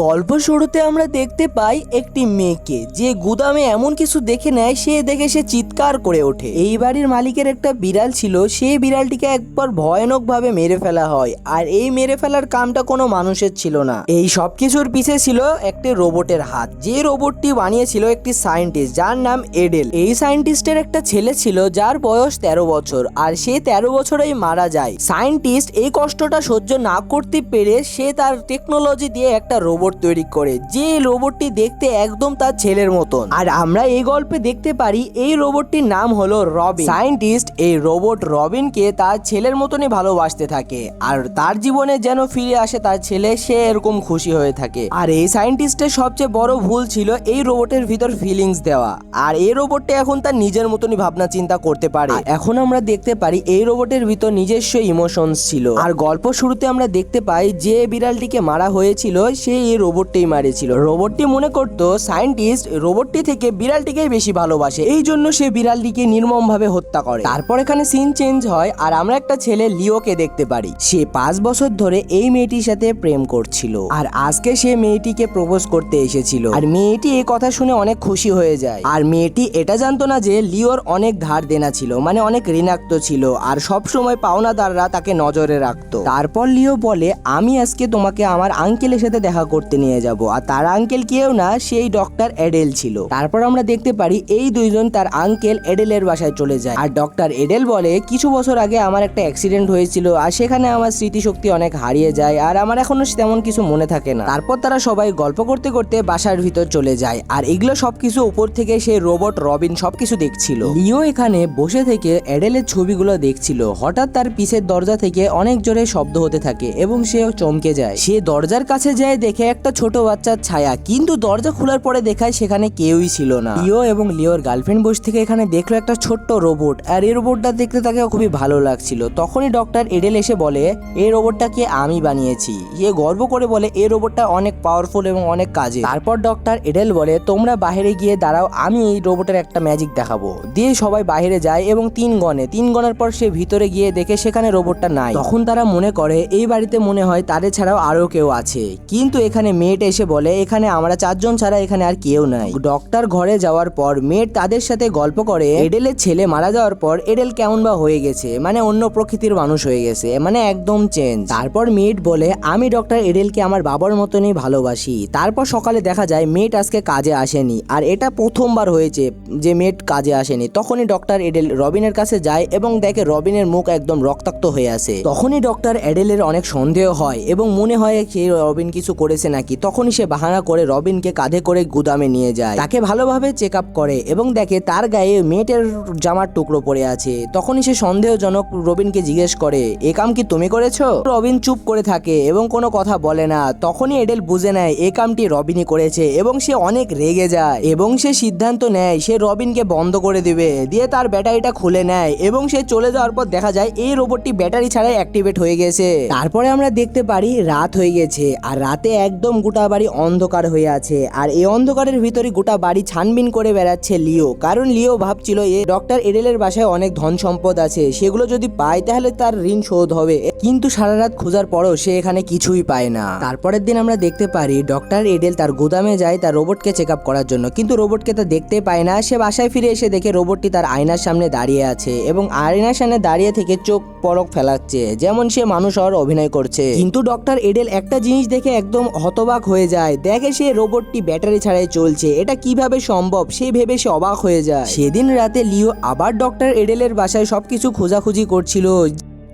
গল্প শুরুতে আমরা দেখতে পাই একটি মেয়েকে যে গুদামে এমন কিছু দেখে নেয়, সে দেখে সে চিৎকার করে ওঠে। এই বাড়ির মালিকের একটা বিড়াল ছিল, সেই বিড়ালটিকে একবার ভয়ানক ভাবে মেরে ফেলা হয়। আর এই মেরে ফেলার কামটা কোনো মানুষের ছিল না, এই সবকিছুর পিছে ছিল একটি রোবটের হাত। যে রোবটটি বানিয়েছিল একটি সায়েন্টিস্ট যার নাম এডেল। এই সায়েন্টিস্টের একটা ছেলে ছিল যার বয়স 13 বছর, আর সে 13 বছরেই মারা যায়। সায়েন্টিস্ট এই কষ্টটা সহ্য না করতে পেরে সে তার টেকনোলজি দিয়ে একটা রোবট তৈরি করে, যে রোবটটি দেখতে একদম তার ছেলের মতন। আর আমরা এই গল্পে দেখতে পারি এই রোবটটির নাম হলো রবিন। সায়েন্টিস্ট এই রোবট রবিনকে তার ছেলের মতনই ভালোবাসতে থাকে, আর তার জীবনে যেন ফিরে আসে তার ছেলে, সে এরকম খুশি হয়ে থাকে। আর এই সায়েন্টিস্টের সবচেয়ে বড় ভুল ছিল এই রোবটের ভিতর ফিলিংস দেওয়া। আর এই রোবটটা এখন তার নিজের মতনই ভাবনা চিন্তা করতে পারে। এখন আমরা দেখতে পারি এই রোবটের ভিতর নিজস্ব ইমোশনস ছিল। আর গল্প শুরুতে আমরা দেখতে পাই যে বিড়ালটিকে মারা হয়েছিল সে এই রোবটটাই মারেছিল। রোবটটি মনে করত সায়েন্টিস্ট রোবটটি থেকে বিড়ালটিকেই বেশি ভালোবাসে, এই জন্য সে বিড়ালটিকে নির্মম ভাবে হত্যা করে। তারপর এখানে সিন চেঞ্জ হয় আর আমরা একটা ছেলে লিওকে দেখতে পারি। সে 5 বছর ধরে এই মেয়েটির সাথে প্রেম করছিল, আর আজকে সে মেয়েটিকে প্রপোজ করতে এসেছিল। আর মেয়েটি এই কথা শুনে অনেক খুশি হয়ে যায়। আর মেয়েটি এটা জানতো না যে লিওর অনেক ধার দেনা ছিল, মানে অনেক ঋণাক্ত ছিল, আর সব সময় পাওনাদাররা তাকে নজরে রাখতো। তারপর লিও বলে, আমি আজকে তোমাকে আমার আঙ্কেলের সাথে দেখা করতে নিয়ে যাব। আর তার আঙ্কেল কেউ না, সেই ডক্টর এডেল ছিল। তারপর আমরা দেখতে পারি এই দুইজন তার আঙ্কেল এডেলের বাসায় চলে যায়। আর ডক্টর এডেল বলে, কিছু বছর আগে আমার একটা অ্যাক্সিডেন্ট হয়েছিল, আর সেখানে আমার স্মৃতিশক্তি অনেক হারিয়ে যায়, আর আমার এখনো তেমন কিছু মনে থাকে না। তারপর তারা সবাই গল্প করতে করতে বাসার ভিতর চলে যায়। আর এগুলো সবকিছু উপর থেকে সেই রোবট রবিন সবকিছু দেখছিল। লিও এখানে বসে থেকে এডেলের ছবিগুলো দেখছিল। হঠাৎ তার পিছের দরজা থেকে অনেক জোরে শব্দ হতে থাকে এবং সে চমকে যায়। সে দরজার কাছে যায়, দেখে একটা ছোট বাচ্চার ছায়া, কিন্তু দরজা খোলার পরে দেখায় সেখানে কেউই ছিল না। লিও এবং লিওর গার্লফ্রেন্ড বসে থেকে এখানে দেখলো একটা ছোট্ট রোবট, আর এই রোবটটা দেখতে তাকে খুবই ভালো লাগছিল। তখনই ডক্টর এডেল এসে বলে, এই রোবটটাকে আমি বানিয়েছি। সে গর্ব করে বলে এই রোবটটা অনেক পাওয়ারফুল এবং অনেক কাজে। তারপর ডক্টর এডেল বলে, তোমরা বাইরে গিয়ে দাঁড়াও, আমি এই রোবটের একটা ম্যাজিক দেখাবো। দিয়ে সবাই বাইরে যায় এবং 3 গণার পর সে ভিতরে গিয়ে দেখে সেখানে রোবটটা নাই। তখন তারা মনে করে এই বাড়িতে মনে হয় তাদের ছাড়াও আরো কেউ আছে, কিন্তু এখানে মেয়েটা এসে বলে, এখানে আমরা 4 জন ছাড়া এখানে আর কেউ নাই। ডক্টর ঘরে যাওয়ার পর মেয়েট তাদের সাথে গল্প করে এডেলের ছেলে মারা যাওয়ার পর এডেল কেমন বা হয়ে গেছে, মানে অন্য প্রকৃতির মানুষ হয়ে গেছে, মানে একদম চেঞ্জ। তারপর মেয়েট বলে, আমি ডক্টর এডেলকে আমার বাবার মতনই ভালোবাসি। তারপর সকালে দেখা যায় মেয়েট আজকে কাজে আসেনি, আর এটা প্রথমবার হয়েছে যে মেয়েট কাজে আসেনি। তখনই ডক্টর এডেল রবিনের কাছে যায় এবং দেখে রবিনের মুখ একদম রক্তাক্ত হয়ে আছে। তখনই ডক্টর এডেলের অনেক সন্দেহ হয় এবং মনে হয় সে রবিন কিছু করেছে নাকি। তখনই সে বাহানা করে রবিনকে কাঁধে করে গুদামে নিয়ে যায়, তাকে ভালোভাবে চেক আপ করে এবং দেখে তার গায়ে মেয়েটের জামার টুকরো পড়ে আছে। তখনই সে সন্দেহজনক রবিনকে জিজ্ঞেস করে, এ কাম কি তুমি করেছো? রবিন চুপ করে থাকে এবং কোনো কথা বলে না। তখনই এডেল বুঝে নেয় এই কামটি রবিনই করেছে এবং সে অনেক রেগে যায় এবং সে সিদ্ধান্ত নেয় সে রবিনকে বন্ধ করে দিবে। দিয়ে তার ব্যাটারিটা খুলে নেয় এবং সে চলে যাওয়ার পর দেখা যায় এই রোবটটি ব্যাটারি ছাড়াই অ্যাক্টিভেট হয়ে গেছে। তারপরে আমরা দেখতে পারি রাত হয়ে গেছে, আর রাতে একদম গোটা বাড়ি অন্ধকার হয়ে আছে। আর এই অন্ধকারের ভিতরে গোটা বাড়ি ছানবিন করে বেড়াচ্ছে লিও, কারণ লিও ভাবছিল এই ডক্টর এডেলের বাসায় অনেক ধন সম্পদ আছে, সেগুলো যদি পায় তাহলে তার ঋণ শোধ হবে। কিন্তু সারা রাত খোঁজার পরও সে এখানে কিছুই পায় না। তারপরের দিন আমরা দেখতে পারি ডক্টর এডেল তার গুদামে যায় তার রোবটকে চেক আপ করার জন্য, কিন্তু রোবটকে তা দেখতে পায় না। সে বাসায় ফিরে এসে দেখে রোবটটি তার আয়নার সামনে দাঁড়িয়ে আছে এবং আয়নার সামনে দাঁড়িয়ে থেকে চোখ পলক ফেলাচ্ছে, যেমন সে মানুষ হওয়ার অভিনয় করছে। কিন্তু ডক্টর এডেল একটা জিনিস দেখে একদম হতবাক হয়ে যায়। দেখে সে রোবটটি ব্যাটারি ছাড়াই চলছে, এটা কিভাবে সম্ভব সে ভেবে সে অবাক হয়ে যায়। সেদিন রাতে লিও আবার ডক্টর এডেলের বাসায় সবকিছু খোঁজাখুঁজি করছিল।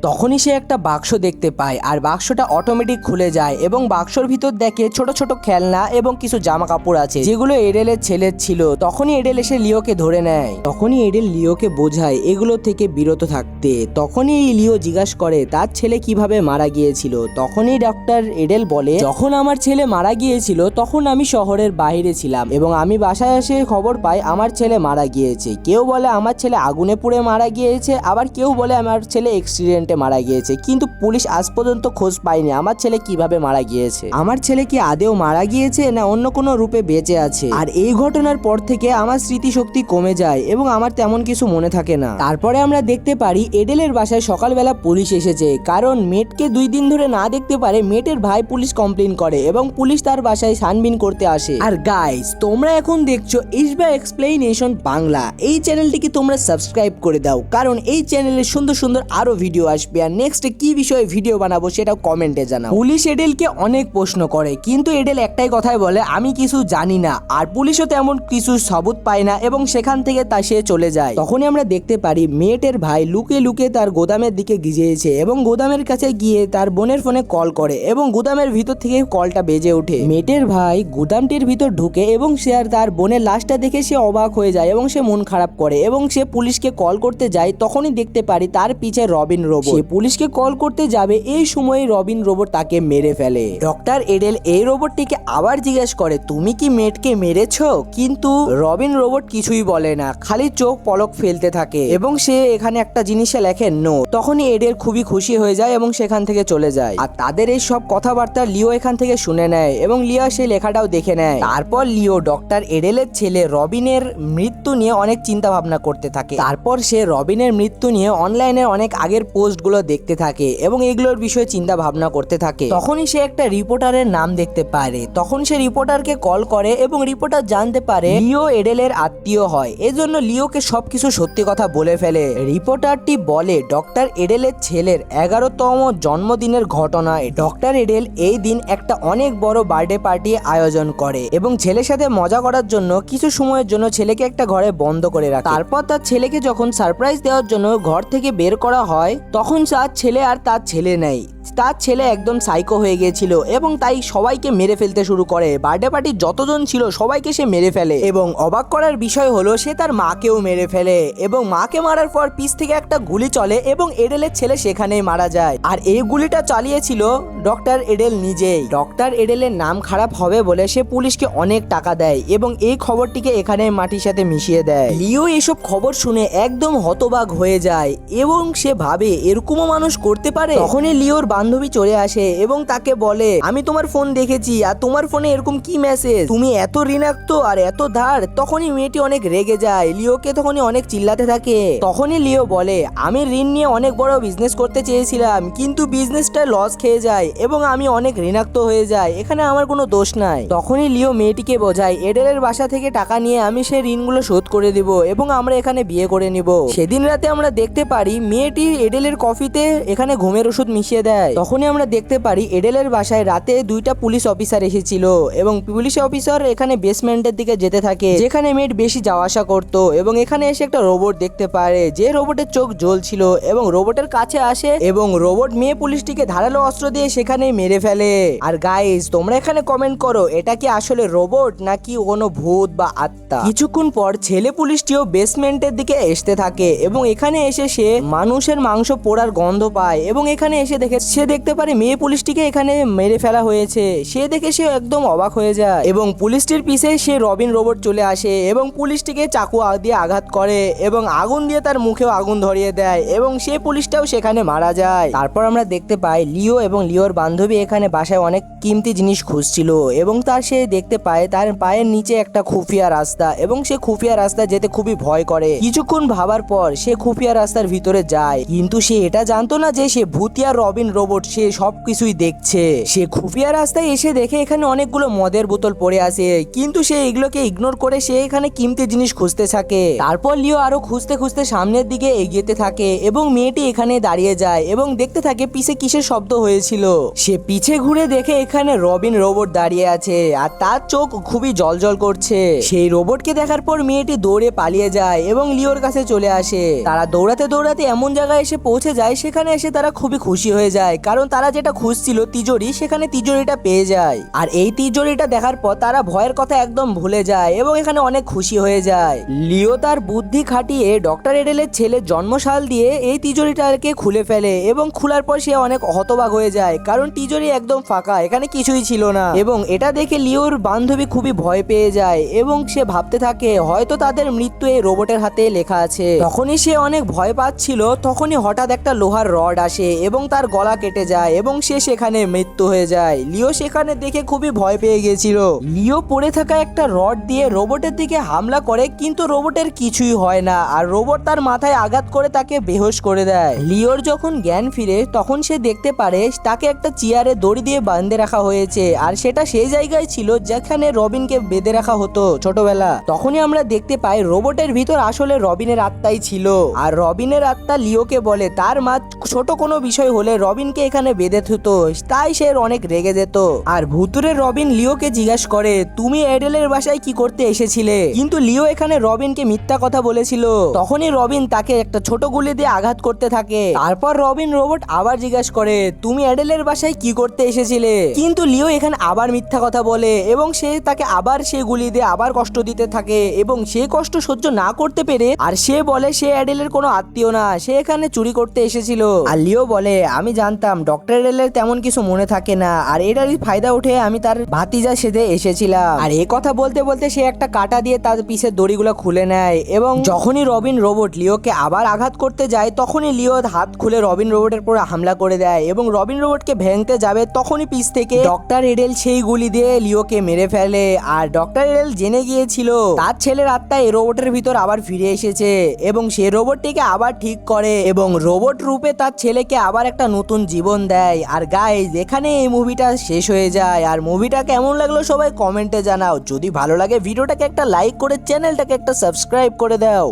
তখনই সে একটা বাক্স দেখতে পায়, আর বাক্সটা অটোমেটিক খুলে যায় এবং বাক্সর ভিতর দেখে ছোট ছোট খেলনা এবং কিছু জামা কাপড় আছে যেগুলো এডেলের ছেলের ছিল। তখনই এডেল এসে লিওকে ধরে নেয়। তখনই এডেল লিওকে বোঝায় এগুলো থেকে বিরত থাকতে। তখনই লিও জিজ্ঞাসা করে তার ছেলে কিভাবে মারা গিয়েছিল। তখনই ডক্টর এডেল বলে, যখন আমার ছেলে মারা গিয়েছিল তখন আমি শহরের বাইরে ছিলাম এবং আমি বাসায় এসে খবর পাই আমার ছেলে মারা গিয়েছে। কেউ বলে আমার ছেলে আগুনে পুড়ে মারা গিয়েছে, আবার কেউ বলে আমার ছেলে অ্যাক্সিডেন্ট অ্যাক্সিডেন্টে মারা গিয়েছে, কিন্তু পুলিশ আজ পর্যন্ত খোঁজ পায়নি আমার ছেলে কিভাবে মারা গিয়েছে। আমার ছেলে কি আদেও মারা গিয়েছে না অন্য কোনো রূপে বেঁচে আছে। আর এই ঘটনার পর থেকে আমার স্মৃতিশক্তি কমে যায় এবং আমার তেমন কিছু মনে থাকে না। তারপরে আমরা দেখতে পারি এডেলের বাসায় সকালবেলা পুলিশ এসেছে, কারণ মেটকে 2 দিন ধরে না দেখতে পারে মেটের ভাই পুলিশ কমপ্লেন করে এবং পুলিশ তার বাসায় ছানবিন করতে আসে। আর গাইস, তোমরা এখন দেখছো ইসবা এক্সপ্লেনেশন বাংলা। এই চ্যানেলটিকে তোমরা সাবস্ক্রাইব করে দাও, কারণ এই চ্যানেলে সুন্দর সুন্দর আরো ভিডিও আসবে। আর নেক্সট কি বিষয়ে ভিডিও বানাবো সেটাও কমেন্টে জানাও। পুলিশ এডেলকে অনেক প্রশ্ন করে, কিন্তু এডেল একটাই কথাই বলে, আমি কিছু জানি না। আর পুলিশও তেমন কিছু সবুত পায় না এবং সেখান থেকে সে চলে যায়। তখনই আমরা দেখতে পারি মেটের ভাই লুকিয়ে লুকিয়ে তার গোদামের দিকে গিয়েছে এবং গোদামের কাছে গিয়ে তার বোনের ফোনে কল করে এবং গোদামের ভিতর থেকে কলটা বেজে ওঠে। মেটের ভাই গোদামটির ভিতর ঢুকে এবং সে আর তার বোনের লাশটা দেখে সে অবাক হয়ে যায় এবং সে মন খারাপ করে এবং সে পুলিশকে কল করতে যায়। তখনই দেখতে পারি তার পিছে রবিন রোবট। সে পুলিশকে কল করতে যাবে, এই সময় রবিন রোবট তাকে মেরে ফেলে। ডক্টর এডেল এই রোবটটিকে আবার জিজ্ঞেস করে, তুমি কি মেটকে মেরেছো? কিন্তু রবিন রোবট কিছুই বলে না, খালি চোখ পলক ফেলতে থাকে এবং সে এখানে একটা জিনিসে লেখে নো। তখনই এডেল খুবই খুশি হয়ে যায় এবং সেখান থেকে চলে যায়। আর তাদের এই সব কথাবার্তা লিও এখান থেকে শুনে নেয় এবং লিও সেই লেখাটাও দেখে নেয়। তারপর লিও ডক্টর এডেলের ছেলে রবিনের মৃত্যু নিয়ে অনেক চিন্তা ভাবনা করতে থাকে। তারপর সে রবিনের মৃত্যু নিয়ে অনলাইনে অনেক আগের পোস্টগুলো দেখতে থাকে এবং এগুলোর বিষয়ে চিন্তা ভাবনা করতে থাকে। তখনই সে একটা রিপোর্টারের নাম দেখতে পারে। তখন সে রিপোর্টারকে কল করে এবং রিপোর্টার জানতে পারে লিও এডেলের আত্মীয় হয়, এজন্য লিওকে সবকিছু সত্যি কথা বলে ফেলে। রিপোর্টারটি বলে ডক্টর এডেলের ছেলের 11তম জন্মদিনের ঘটনা। ডক্টর এডেল এই দিন একটা অনেক বড় বার্থডে পার্টি আয়োজন করে এবং ছেলের সাথে মজা করার জন্য কিছু সময়ের জন্য ছেলেকে একটা ঘরে বন্ধ করে রাখে। তারপর তার ছেলেকে যখন সারপ্রাইজ দেওয়ার জন্য ঘর থেকে বের করা হয়, তখন তার ছেলে আর তার ছেলে নেই। তার ছেলে একদম সাইকো হয়ে গিয়েছিল এবং তাই সবাইকে মেরে ফেলতে শুরু করে। বার্থডে পার্টির যতজন ছিল সবাইকে সে মেরে ফেলে এবং অবাক করার বিষয় হলো সে তার মাকেও মেরে ফেলে এবং মাকে মারার পর পিছ থেকে একটা গুলি চলে এবং এডেলের ছেলে সেখানেই মারা যায়। আর এই গুলিটা চালিয়েছিল ডক্টর এডেল নিজেই। ডক্টর এডেলের নাম খারাপ হবে বলে সে পুলিশকে অনেক টাকা দেয় এবং এই খবরটিকে এখানে মাটির সাথে মিশিয়ে দেয়। লিও এসব খবর শুনে একদম হতবাক হয়ে যায় এবং সে ভাবে এরকমও মানুষ করতে পারে। তখনই লিওর বান্ধবী চলে আসে এবং তাকে বলে, আমি তোমার ফোন দেখেছি আর তোমার ফোনে এরকম কি মেসেজ, তুমি এত ঋণাক্ত আর এত ধার। তখনই মেয়েটি অনেক রেগে যায়, লিওকে তখনই অনেক চিল্লাতে থাকে। তখনই লিও বলে, আমি ঋণ নিয়ে অনেক বড় বিজনেস করতে চেয়েছিলাম, কিন্তু বিজনেসটা লস খেয়ে যায় এবং আমি অনেক ঋণাক্ত হয়ে যাই, এখানে আমার কোনো দোষ নাই। তখনই লিও মেয়েটিকে বোঝায়, এডেলের বাসা থেকে টাকা নিয়ে আমি সেই ঋণগুলো শোধ করে দিব এবং আমরা এখানে বিয়ে করে নিব। সেদিন রাতে আমরা দেখতে পারি মেয়েটি এডেলের কফিতে এখানে ঘুমের ওষুধ মিশিয়ে দেয়। তখনই আমরা দেখতে পারি এডেলের বাসায় রাতে 2টা পুলিশ অফিসার এসেছিল এবং পুলিশ অফিসার এখানে বেসমেন্টের দিকে যেতে থাকে, যেখানে মেট বেশি যাওয়া আসা করতো এবং এখানে এসে একটা রোবট দেখতে পারে, যে রোবটের চোখ জ্বলছিল এবং রোবটের কাছে আসে এবং রোবট মেয়ে পুলিশটিকে ধারালো অস্ত্র দিয়ে সেখানে মেরে ফেলে। আর গাইস, তোমরা এখানে কমেন্ট করো এটা কি আসলে রোবট নাকি কোনো ভূত বা আত্মা। কিছুক্ষণ পর ছেলে পুলিশটিও বেসমেন্টের দিকে আসতে থাকে এবং এখানে এসে সে মানুষের মাংস পোড়ার গন্ধ পায় এবং এখানে এসে সে দেখতে পারে মেয়ে পুলিশটিকে এখানে মেরে ফেলা হয়েছে। সে দেখে সে একদম অবাক হয়ে যায় এবং পুলিশটির পিছে সে রবিন রোবট চলে আসে এবং পুলিশটিকে চাকু দিয়ে আঘাত করে এবং আগুন দিয়ে তার মুখেও আগুন ধরিয়ে দেয় এবং সে পুলিশটাও সেখানে মারা যায়। তারপর আমরা দেখতে পাই লিও এবং লিওর বান্ধবী এখানে বাসায় অনেক কিমতি জিনিস খুঁজছিল এবং সে দেখতে পায় তার পায়ের নিচে একটা খুফিয়া রাস্তা এবং সে খুফিয়া রাস্তা যেতে খুবই ভয় করে। কিছুক্ষণ ভাবার পর সে খুফিয়া রাস্তার ভিতরে যায়, কিন্তু সে এটা জানতো না যে সে ভূতিয়া রবিন রোবট, সে সবকিছুই দেখছে। সে খুফিয়া রাস্তায় এসে দেখে এখানে অনেকগুলো মদের বোতল পড়ে আছে, কিন্তু সে এগুলোকে ইগনোর করে সে এখানে কিমতি জিনিস খুঁজতে থাকে। তারপর লিও আরো খুঁজতে খুঁজতে সামনের দিকে এগিয়ে থাকে এবং মেয়েটি এখানে দাঁড়িয়ে যায় এবং দেখতে থাকে পিছে কিসের শব্দ হয়েছিল। সে পিছে ঘুরে দেখে এখানে রবিন রোবট দাঁড়িয়ে আছে আর তার চোখ খুবই জ্বলজ্বল করছে। সেই রোবটকে দেখার পর মেয়েটি দৌড়ে পালিয়ে যায় এবং লিওর কাছে চলে আসে। তারা দৌড়াতে দৌড়াতে এমন জায়গায় এসে পৌঁছে যায়, সেখানে এসে তারা খুবই খুশি হয়ে যায় যায়, কারণ তারা যেটা খুঁজছিল তিজোরি, সেখানে তিজোরিটা পেয়ে যায়। আর এই তিজোরিটা দেখার পর তারা ভয়ের কথা একদম ভুলে যায় এবং এখানে অনেক খুশি হয়ে যায়। লিও তার বুদ্ধি খাটিয়ে ডক্টর এডেলের ছেলের জন্মসাল দিয়ে এই তিজোরিটাকে খুলে ফেলে এবং খোলার পর সে অনেক হতবাক হয়ে যায়, কারণ তিজোরি একদম ফাঁকা, এখানে কিছুই ছিল না। এবং এটা দেখে লিওর বান্ধবী খুবই ভয় পেয়ে যায় এবং সে ভাবতে থাকে হয়তো তাদের মৃত্যু এই রোবটের হাতে লেখা আছে। তখনই সে অনেক ভয় পাচ্ছিল, তখনই হঠাৎ একটা লোহার রড আসে এবং তার গলা কেটে যায় এবং সে সেখানে মৃত্যু হয়ে যায়। লিও সেখানে দেখে খুবই ভয় পেয়ে গেছিল। লিও পড়ে থাকা একটা রড দিয়ে রোবটের দিকে হামলা করে, কিন্তু রোবটের কিছুই হয় না আর রোবট তার মাথায় আঘাত করে তাকে বেহুশ করে দেয়। লিওর যখন জ্ঞান ফিরে তখন সে দেখতে পারে তাকে একটা চেয়ারে দড়ি দিয়ে বাঁধে রাখা হয়েছে, আর সেটা সেই জায়গায় ছিল যেখানে রবিনকে বেঁধে রাখা হতো ছোটবেলা। তখনই আমরা দেখতে পাই রোবটের ভিতর আসলে রবিনের আত্মাই ছিল, আর রবিনের আত্মা লিওকে বলে তার মা ছোট কোনো বিষয় হলে রবিনকে এখানে বেঁধে থুতো, তাই সে অনেক রেগে যেত। আর ভুতুরে রবিন লিওকে জিজ্ঞাসা করে তুমি এডেলের বাসায় কি করতে এসেছিলে, কিন্তু লিও এখানে রবিনকে মিথ্যা কথা বলেছিল। তখনই রবিন তাকে একটা ছোট গুলি দিয়ে আঘাত করতে থাকে। তারপর রবিন রোবট আবার জিজ্ঞাসা করে তুমি এডেলের বাসায় কি করতে এসেছিলে, কিন্তু লিও এখানে আবার মিথ্যা কথা বলে এবং সে তাকে আবার সে গুলি দিয়ে আবার কষ্ট দিতে থাকে এবং সে কষ্ট সহ্য না করতে পেরে আর সে বলে সে এডেলের কোনো আত্মীয় না, সে এখানে চুরি করতে এসেছিল। আর লিও বলে আমি জানতাম ডক্টর এডেলের তেমন কিছু মনে থাকে না, আর এটারই ফায়দা উঠে আমি তার ভাতিজা সেজে এসেছিলাম। আর এই কথা বলতে বলতে সে একটা কাঁটা দিয়ে তার পিছের দড়িগুলো খুলে নেয় এবং যখনই রবিন রোবট লিওকে আবার আঘাত করতে যায় তখনই লিও হাত খুলে রবিন রোবটের উপর হামলা করে দেয় এবং রবিন রোবটকে ভেঙতে যাবে, তখনই পিছ থেকে ডক্টর এডেল সেই গুলি দিয়ে লিওকে মেরে ফেলে। আর ডক্টর এডেল জেনে গিয়েছিল তার ছেলের আত্মা এই রোবটের ভিতর আবার ফিরে এসেছে এবং সে রোবটটিকে আবার ঠিক করে এবং রোবট রূপে তার ছেলেকে আবার একটা নতুন জীবন দেয়। আর গাইস এখানে এই মুভিটা শেষ হয়ে যায়। আর মুভিটা কেমন লাগলো সবাই কমেন্টে জানাও। যদি ভালো লাগে ভিডিওটাকে একটা লাইক করে চ্যানেলটাকে একটা সাবস্ক্রাইব করে দাও।